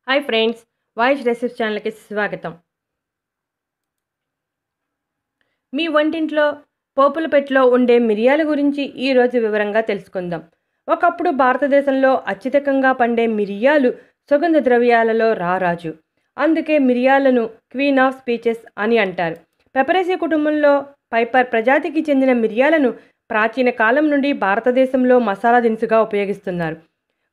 Hi friends, voice recipes ఛానల్కి స్వాగతం. మీ వంటింట్లో పోపుల పెట్టెలో ఉండే మిరియాల గురించి ఈరోజు వివరంగా తెలుసుకుందాం. ఒకప్పుడు భారతదేశంలో అత్యధికంగా పండే మిరియాలు సుగంధ ద్రవ్యాలలో రారాజు. అందుకే మిరియాలను క్వీన్ ఆఫ్ స్పైసెస్ అని అంటారు. పెపరేసి కుటుంబంలో పైపర్ ప్రజాతికి చెందిన మిరియాలను ప్రాచీన కాలం నుండి భారతదేశంలో మసాలా దినుసుగా ఉపయోగిస్తున్నారు.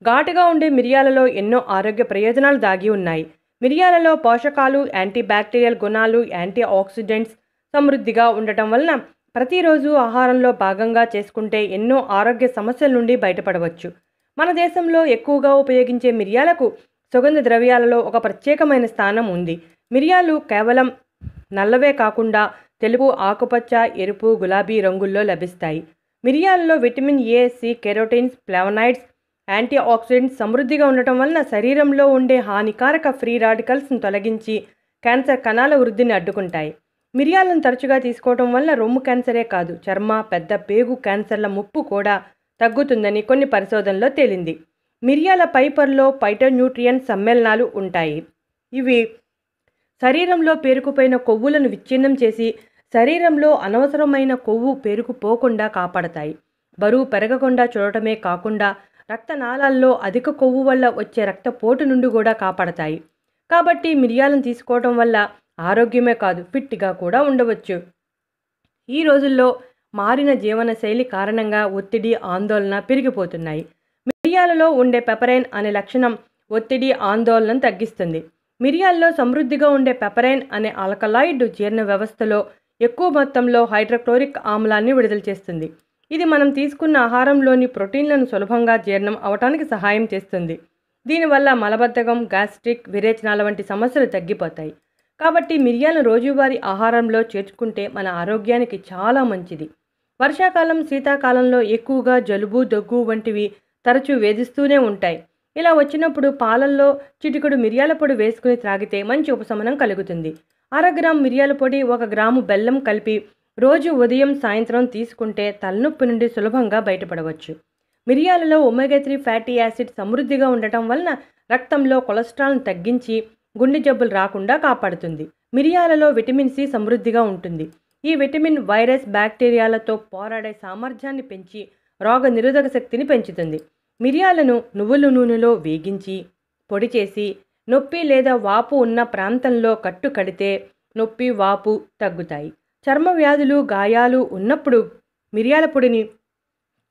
ఘాటుగా ఉండే మిరియాలలో ఎన్నో ఆరోగ్య ప్రయోజనాలు దాగి ఉన్నాయి. మిరియాలలో పోషకాలు, యాంటీ బ్యాక్టీరియల్ గుణాలు, యాంటీ ఆక్సిడెంట్స్ సమృద్ధిగా ఉండటం వలన ప్రతిరోజు ఆహారంలో భాగంగా చేసుకుంటే ఎన్నో ఆరోగ్య సమస్యల నుండి బయటపడవచ్చు. మన దేశంలో ఎక్కువగా ఉపయోగించే మిరియాలకు సుగంధ ద్రవ్యాలలో ఒక ప్రత్యేకమైన స్థానం ఉంది. మిరియాలు కేవలం నల్లవే కాకుండా తెలుపు, ఆకుపచ్చ, ఎరుపు, గులాబీ రంగుల్లో లభిస్తాయి. మిరియాలలో vitamin A, C, carotenes, flavonoids, antioxidants సమృద్ధిగా ఉండటం వలన శరీరంలో ఉండే హానికారక ఫ్రీ రాడికల్స్ను తొలగించి క్యాన్సర్ కణాల వృద్ధిని అడ్డుకుంటాయి. మిరియాలను తరచుగా తీసుకోవడం వల్ల రొమ్ము క్యాన్సరే కాదు, చర్మ, పెద్ద పేగు క్యాన్సర్ల ముప్పు కూడా తగ్గుతుందని కొన్ని పరిశోధనలో తేలింది. మిరియాల పైపర్లో ఫైటోన్యూట్రియన్ సమ్మేళనాలు ఉంటాయి. ఇవి శరీరంలో పేరుకుపోయిన కొవ్వులను విచ్ఛిన్నం చేసి శరీరంలో అనవసరమైన కొవ్వు పేరుకుపోకుండా కాపాడతాయి. బరువు పెరగకుండా చూడటమే కాకుండా రక్తనాళాల్లో అధిక కొవ్వు వల్ల వచ్చే రక్తపోటు నుండి కూడా కాపాడతాయి. కాబట్టి మిరియాలను తీసుకోవడం వల్ల ఆరోగ్యమే కాదు, ఫిట్గా కూడా ఉండవచ్చు. ఈ రోజుల్లో మారిన జీవనశైలి కారణంగా ఒత్తిడి, ఆందోళన పెరిగిపోతున్నాయి. మిరియాలలో ఉండే పెపరైన్ అనే లక్షణం ఒత్తిడి, ఆందోళనను తగ్గిస్తుంది. మిరియాల్లో సమృద్ధిగా ఉండే పెపరైన్ అనే ఆల్కలాయిడ్ జీర్ణ వ్యవస్థలో ఎక్కువ మొత్తంలో హైడ్రోక్లోరిక్ ఆమ్లాన్ని విడుదల చేస్తుంది. ఇది మనం తీసుకున్న ఆహారంలోని ప్రోటీన్లను సులభంగా జీర్ణం అవటానికి సహాయం చేస్తుంది. దీనివల్ల మలబద్ధకం, గ్యాస్ట్రిక్, విరేచనాల వంటి సమస్యలు తగ్గిపోతాయి. కాబట్టి మిరియాలను రోజువారీ ఆహారంలో చేర్చుకుంటే మన ఆరోగ్యానికి చాలా మంచిది. వర్షాకాలం, శీతాకాలంలో ఎక్కువగా జలుబు, దగ్గు వంటివి తరచూ వేధిస్తూనే ఉంటాయి. ఇలా వచ్చినప్పుడు పాలల్లో చిటికెడు మిరియాల పొడి వేసుకుని త్రాగితే మంచి ఉపశమనం కలుగుతుంది. 1/2 గ్రాము మిరియాల పొడి, 1 గ్రాము బెల్లం కలిపి రోజు ఉదయం, సాయంత్రం తీసుకుంటే తలనొప్పి నుండి సులభంగా బయటపడవచ్చు. మిరియాలలో ఒమేగా 3 ఫ్యాటీ యాసిడ్ సమృద్ధిగా ఉండటం వలన రక్తంలో కొలెస్ట్రాల్ను తగ్గించి గుండె జబ్బులు రాకుండా కాపాడుతుంది. మిరియాలలో విటమిన్ సి సమృద్ధిగా ఉంటుంది. ఈ విటమిన్ వైరస్, బ్యాక్టీరియాలతో పోరాడే సామర్థ్యాన్ని పెంచి రోగ నిరోధక శక్తిని పెంచుతుంది. మిరియాలను నువ్వుల నూనెలో వేగించి పొడి చేసి నొప్పి లేదా వాపు ఉన్న ప్రాంతంలో కట్టు కడితే నొప్పి, వాపు తగ్గుతాయి. చర్మ వ్యాధులు, గాయాలు ఉన్నప్పుడు మిరియాల పొడిని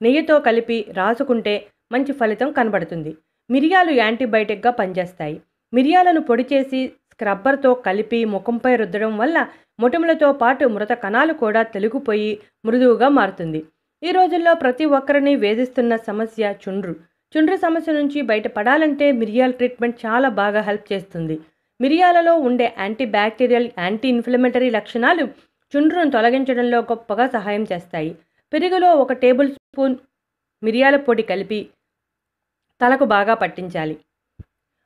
నెయ్యితో కలిపి రాసుకుంటే మంచి ఫలితం కనబడుతుంది. మిరియాలు యాంటీబయాటిక్గా పనిచేస్తాయి. మిరియాలను పొడి చేసి స్క్రబ్బర్తో కలిపి ముఖంపై రుద్దడం వల్ల మొటిమలతో పాటు మృత కణాలు కూడా తొలగిపోయి మృదువుగా మారుతుంది. ఈ రోజుల్లో ప్రతి ఒక్కరిని వేధిస్తున్న సమస్య చుండ్రు. చుండ్రు సమస్య నుంచి బయటపడాలంటే మిరియాల ట్రీట్మెంట్ చాలా బాగా హెల్ప్ చేస్తుంది. మిరియాలలో ఉండే యాంటీ బ్యాక్టీరియల్, యాంటీ ఇన్ఫ్లమేటరీ లక్షణాలు చుండ్రును తొలగించడంలో గొప్పగా సహాయం చేస్తాయి. పెరుగులో 1 టేబుల్ స్పూన్ మిరియాల పొడి కలిపి తలకు బాగా పట్టించాలి.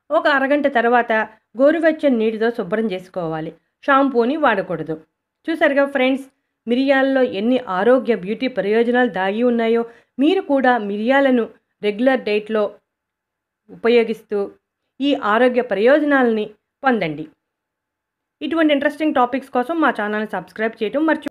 ఒక అరగంట తర్వాత గోరువెచ్చని నీటితో శుభ్రం చేసుకోవాలి. షాంపూని వాడకూడదు. చూసారుగా ఫ్రెండ్స్, మిరియాలలో ఎన్ని ఆరోగ్య, బ్యూటీ ప్రయోజనాలు దాగి ఉన్నాయో. మీరు కూడా మిరియాలను రెగ్యులర్ డైట్లో ఉపయోగిస్తూ ఈ ఆరోగ్య ప్రయోజనాలని పొందండి. ఇటువంటి ఇంట్రెస్టింగ్ టాపిక్స్ కోసం మా ఛానల్ని సబ్స్క్రైబ్ చేయడం మర్చిపోకండి.